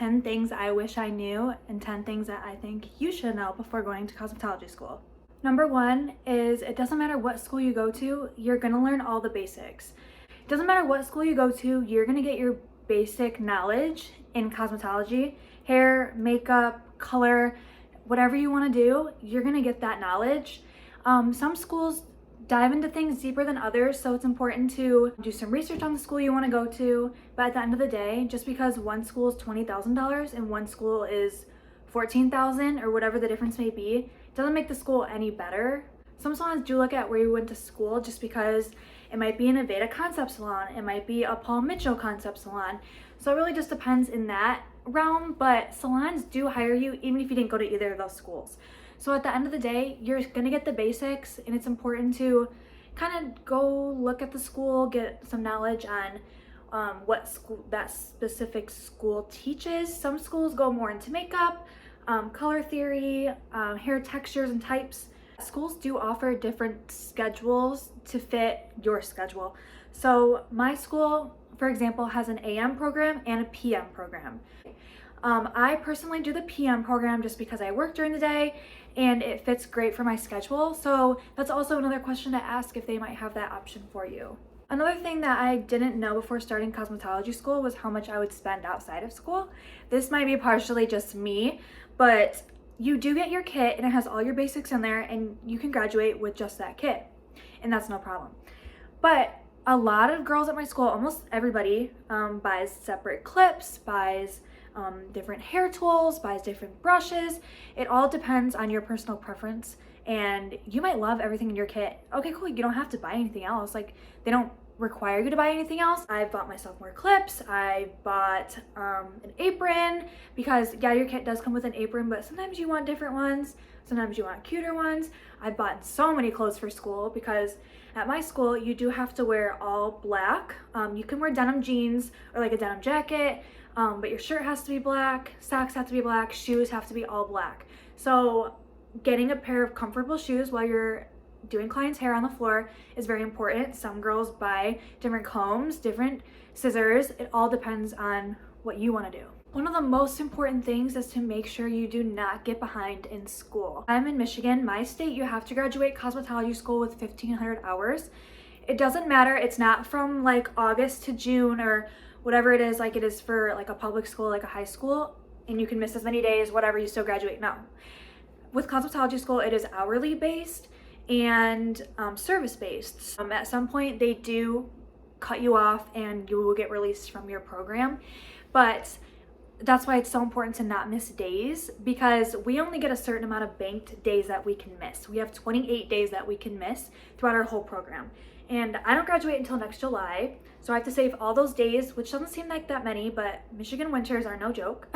10 things I wish I knew and 10 things that I think you should know before going to cosmetology school. Number one is it doesn't matter what school you go to, you're gonna learn all the basics. It doesn't matter what school you go to, you're gonna get your basic knowledge in cosmetology, hair, makeup, color, whatever you wanna do, you're gonna get that knowledge. Some schools dive into things deeper than others, so it's important to do some research on the school you want to go to. But at the end of the day, just because one school is $20,000 and one school is $14,000 or whatever the difference may be, doesn't make the school any better. Some salons do look at where you went to school, just because it might be an Aveda concept salon, it might be a Paul Mitchell concept salon. So it really just depends in that realm, but salons do hire you even if you didn't go to either of those schools. So at the end of the day, you're gonna get the basics, and it's important to kind of go look at the school, get some knowledge on what school that specific school teaches. Some schools go more into makeup, color theory, hair textures and types. Schools do offer different schedules to fit your schedule. So my school, for example, has an AM program and a PM program. I personally do the PM program just because I work during the day and it fits great for my schedule. So that's also another question to ask if they might have that option for you. Another thing that I didn't know before starting cosmetology school was how much I would spend outside of school. This might be partially just me, but you do get your kit and it has all your basics in there, and you can graduate with just that kit, and that's no problem. But a lot of girls at my school, almost everybody, buys separate clips, buys different hair tools, buys different brushes. It all depends on your personal preference, and you might love everything in your kit. Okay, cool, you don't have to buy anything else. Like, they don't require you to buy anything else. I bought myself more clips. I bought an apron, because yeah, your kit does come with an apron, but sometimes you want different ones, sometimes you want cuter ones. I've bought so many clothes for school, because at my school you do have to wear all black. You can wear denim jeans or like a denim jacket, but your shirt has to be black, socks have to be black, shoes have to be all black. So getting a pair of comfortable shoes while you're doing clients' hair on the floor is very important. Some girls buy different combs, different scissors. It all depends on what you want to do. One of the most important things is to make sure you do not get behind in school. I'm in Michigan, my state. You have to graduate cosmetology school with 1,500 hours. It doesn't matter. It's not from like August to June or whatever it is, like it is for like a public school, like a high school, and you can miss as many days, whatever, you still graduate. No. With cosmetology school, it is hourly based and service based. At some point they do cut you off and you will get released from your program, but that's why it's so important to not miss days, because we only get a certain amount of banked days that we can miss. We have 28 days that we can miss throughout our whole program, and I don't graduate until next July, so I have to save all those days, which doesn't seem like that many, but Michigan winters are no joke.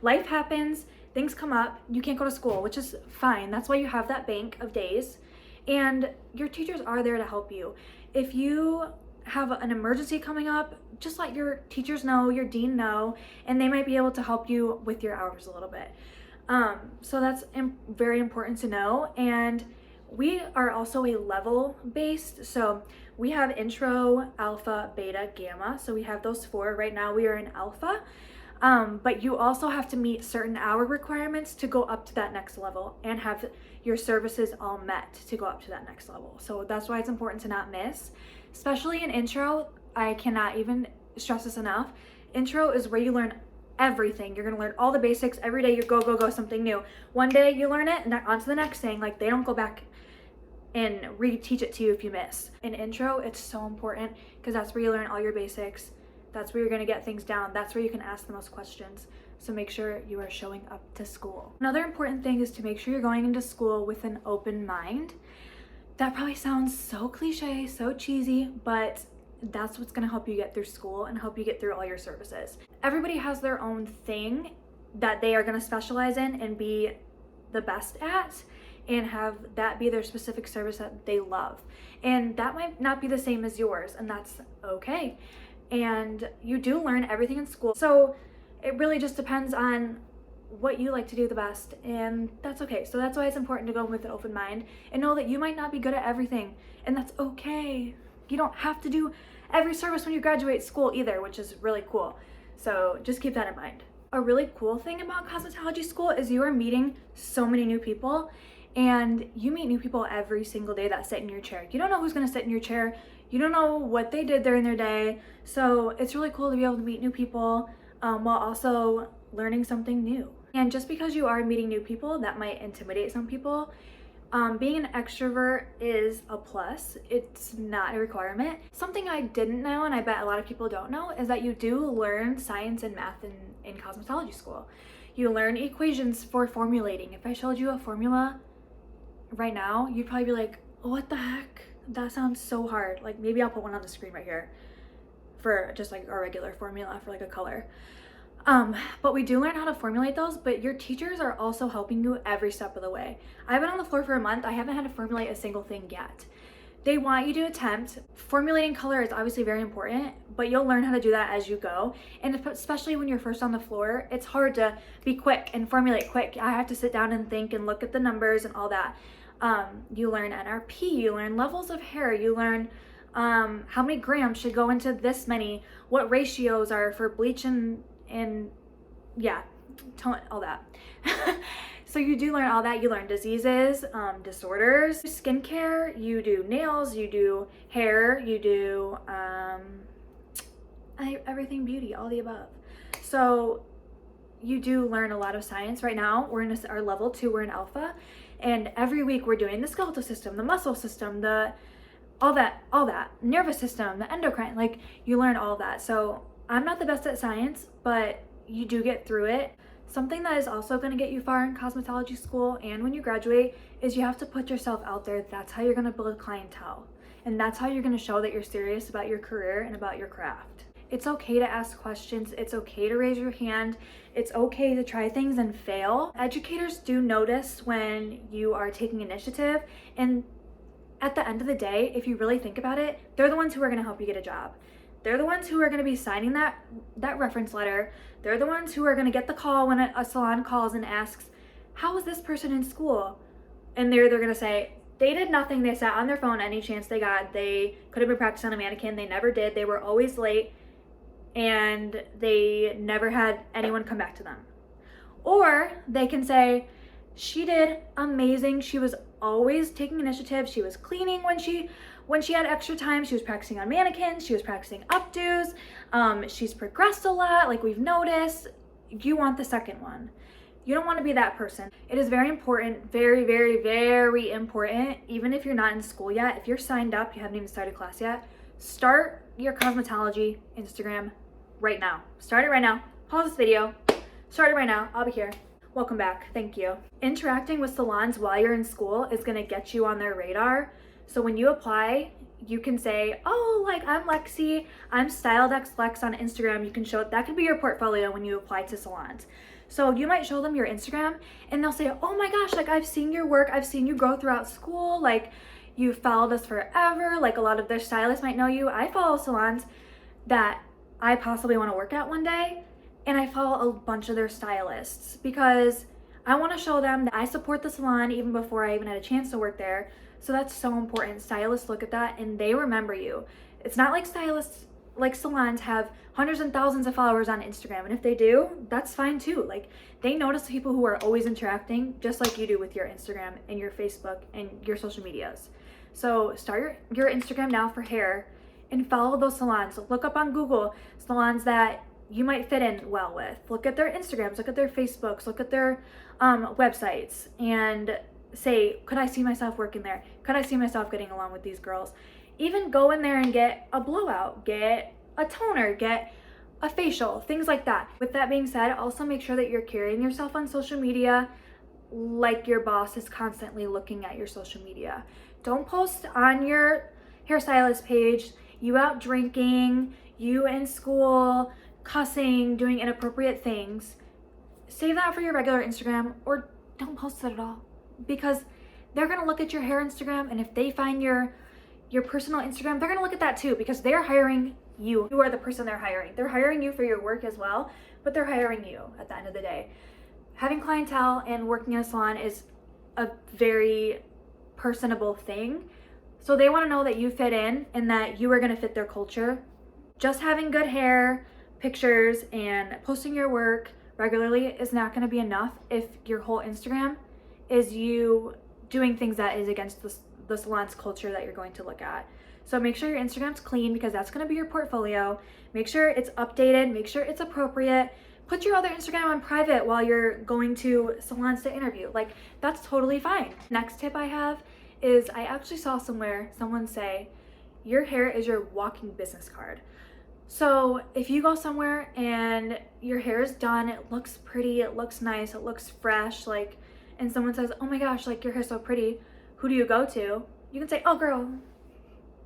Life happens, things come up, you can't go to school, which is fine. That's why you have that bank of days, and your teachers are there to help you. If you have an emergency coming up, just let your teachers know, your dean know, and they might be able to help you with your hours a little bit. So that's very important to know. And we are also a level based, so we have intro, alpha, beta, gamma. So we have those four. Right now we are in alpha. But you also have to meet certain hour requirements to go up to that next level and have your services all met to go up to that next level. So that's why it's important to not miss, especially in intro. I cannot even stress this enough. Intro is where you learn everything. You're gonna learn all the basics every day. You go something new. One day you learn it and then on to the next thing. Like, they don't go back and reteach it to you if you miss. In intro, it's so important because that's where you learn all your basics. That's where you're gonna get things down. That's where you can ask the most questions. So make sure you are showing up to school. Another important thing is to make sure you're going into school with an open mind. That probably sounds so cliche, so cheesy, but that's what's gonna help you get through school and help you get through all your services. Everybody has their own thing that they are gonna specialize in and be the best at, and have that be their specific service that they love. And that might not be the same as yours, and that's okay. And you do learn everything in school. So it really just depends on what you like to do the best, and that's okay. So that's why it's important to go with an open mind and know that you might not be good at everything, and that's okay. You don't have to do every service when you graduate school either, which is really cool. So just keep that in mind. A really cool thing about cosmetology school is you are meeting so many new people, and you meet new people every single day that sit in your chair. You don't know who's gonna sit in your chair. You don't know what they did during their day. So it's really cool to be able to meet new people while also learning something new. And just because you are meeting new people, that might intimidate some people. Being an extrovert is a plus. It's not a requirement. Something I didn't know, and I bet a lot of people don't know, is that you do learn science and math in cosmetology school. You learn equations for formulating. If I showed you a formula right now, you'd probably be like, what the heck? That sounds so hard. Like, maybe I'll put one on the screen right here for just like our regular formula for like a color. But we do learn how to formulate those, but your teachers are also helping you every step of the way. I've been on the floor for a month. I haven't had to formulate a single thing yet. They want you to attempt. Formulating color is obviously very important, but you'll learn how to do that as you go. And especially when you're first on the floor, it's hard to be quick and formulate quick. I have to sit down and think and look at the numbers and all that. You learn NRP, you learn levels of hair, you learn how many grams should go into this many, what ratios are for bleach and yeah, all that. So you do learn all that. You learn diseases, disorders, skincare, you do nails, you do hair, you do everything beauty, all the above. So you do learn a lot of science. Right now we're in our level 2, we're in alpha, and every week we're doing the skeletal system, the muscle system, all that nervous system, the endocrine, like you learn all that. So I'm not the best at science, but you do get through it. Something that is also going to get you far in cosmetology school and when you graduate is you have to put yourself out there. That's how you're going to build clientele. And that's how you're going to show that you're serious about your career and about your craft. It's okay to ask questions. It's okay to raise your hand. It's okay to try things and fail. Educators do notice when you are taking initiative, and at the end of the day, if you really think about it, they're the ones who are going to help you get a job. They're the ones who are going to be signing that reference letter. They're the ones who are going to get the call when a salon calls and asks, how was this person in school? And they're going to say, they did nothing. They sat on their phone any chance they got. They could have been practicing on a mannequin. They never did. They were always late, and they never had anyone come back to them. Or they can say, she did amazing. She was always taking initiative. She was cleaning when she had extra time. She was practicing on mannequins. She was practicing updos. She's progressed a lot, like we've noticed. You want the second one. You don't want to be that person. It is very important, very, very, very important, even if you're not in school yet. If you're signed up, you haven't even started class yet, start your cosmetology Instagram right now. Start it right now. Pause this video. Start it right now. I'll be here. Welcome back. Thank you. Interacting with salons while you're in school is going to get you on their radar. So when you apply, you can say, oh, like I'm Lexi, I'm StyledXLex on Instagram. You can show it. That could be your portfolio when you apply to salons. So you might show them your Instagram and they'll say, oh my gosh, like I've seen your work. I've seen you grow throughout school. Like you've followed us forever. Like a lot of their stylists might know you. I follow salons that I possibly want to work at one day. And I follow a bunch of their stylists because I want to show them that I support the salon even before I even had a chance to work there. So that's so important. Stylists look at that and they remember you. It's not like stylists, like salons have hundreds and thousands of followers on Instagram. And if they do, that's fine too. Like they notice the people who are always interacting just like you do with your Instagram and your Facebook and your social medias. So start your Instagram now for hair and follow those salons. Look up on Google salons that you might fit in well with. Look at their Instagrams, look at their Facebooks, look at their websites and say, could I see myself working there? Could I see myself getting along with these girls? Even go in there and get a blowout, get a toner, get a facial, things like that. With that being said, also make sure that you're carrying yourself on social media like your boss is constantly looking at your social media. Don't post on your hairstylist page, you out drinking, you in school, cussing, doing inappropriate things. Save that for your regular Instagram or don't post it at all because they're gonna look at your hair Instagram, and if they find your personal Instagram, they're gonna look at that too because they're hiring you. You are the person they're hiring. They're hiring you for your work as well, but they're hiring you at the end of the day. Having clientele and working in a salon is a very personable thing. So they wanna know that you fit in and that you are gonna fit their culture. Just having good hair, pictures, and posting your work regularly is not going to be enough if your whole Instagram is you doing things that is against the salon's culture that you're going to look at. So make sure your Instagram's clean, because that's going to be your portfolio. Make sure it's updated, make sure it's appropriate. Put your other Instagram on private while you're going to salons to interview. Like, that's totally fine. Next tip I have is, I actually saw somewhere someone say, your hair is your walking business card. So if you go somewhere and your hair is done, it looks pretty, it looks nice, it looks fresh, like, and someone says, oh my gosh, like, your hair's so pretty, who do you go to? You can say, oh girl,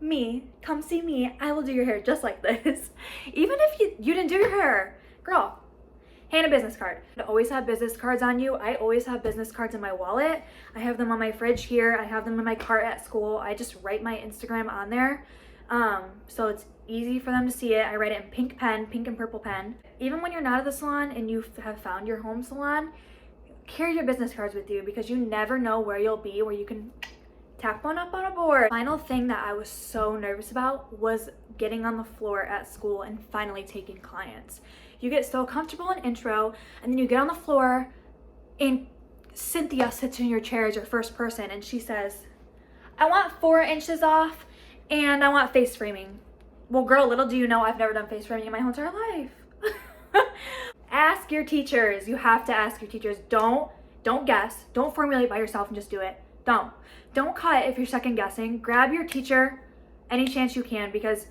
me, come see me, I will do your hair just like this. Even if you didn't do your hair, girl, hand a business card. I always have business cards on you. I always have business cards in my wallet. I have them on my fridge here. I have them in my cart at school. I just write my Instagram on there. So it's easy for them to see it. I write it in pink pen, pink and purple pen. Even when you're not at the salon and you have found your home salon, carry your business cards with you, because you never know where you'll be, where you can tap one up on a board. Final thing that I was so nervous about was getting on the floor at school and finally taking clients. You get so comfortable in intro, and then you get on the floor and Cynthia sits in your chair as your first person and she says, I want 4 inches off and I want face framing. Well, girl, little do you know I've never done face framing in my whole entire life. Ask your teachers. You have to ask your teachers. Don't guess. Don't formulate by yourself and just do it. Don't cut if you're second guessing. Grab your teacher any chance you can, because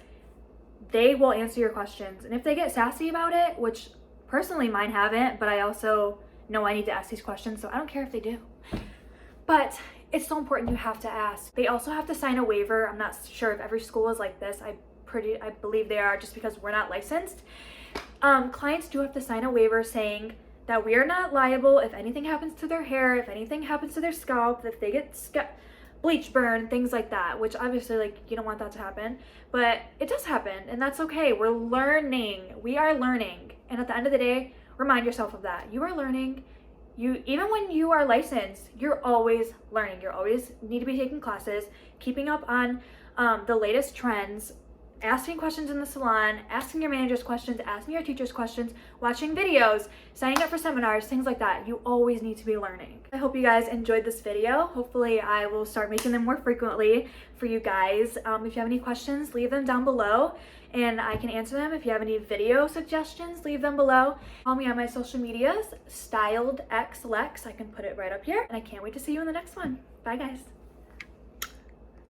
they will answer your questions. And if they get sassy about it, which personally mine haven't, but I also know I need to ask these questions, so I don't care if they do. But it's so important, you have to ask. They also have to sign a waiver. I'm not sure if every school is like this. I believe they are, just because we're not licensed. Clients do have to sign a waiver saying that we are not liable if anything happens to their hair, if anything happens to their scalp, if they get bleach burn, things like that, which obviously, like, you don't want that to happen, but it does happen, and that's okay. We're learning. We are learning. And at the end of the day, remind yourself of that. You are learning. Even when you are licensed, you're always learning. You always need to be taking classes, keeping up on the latest trends, asking questions in the salon, asking your managers questions, asking your teachers questions, watching videos, signing up for seminars, things like that. You always need to be learning. I hope you guys enjoyed this video. Hopefully I will start making them more frequently for you guys. If you have any questions, leave them down below and I can answer them. If you have any video suggestions, leave them below. Follow me on my social medias, styledxlex. I can put it right up here. And I can't wait to see you in the next one. Bye guys.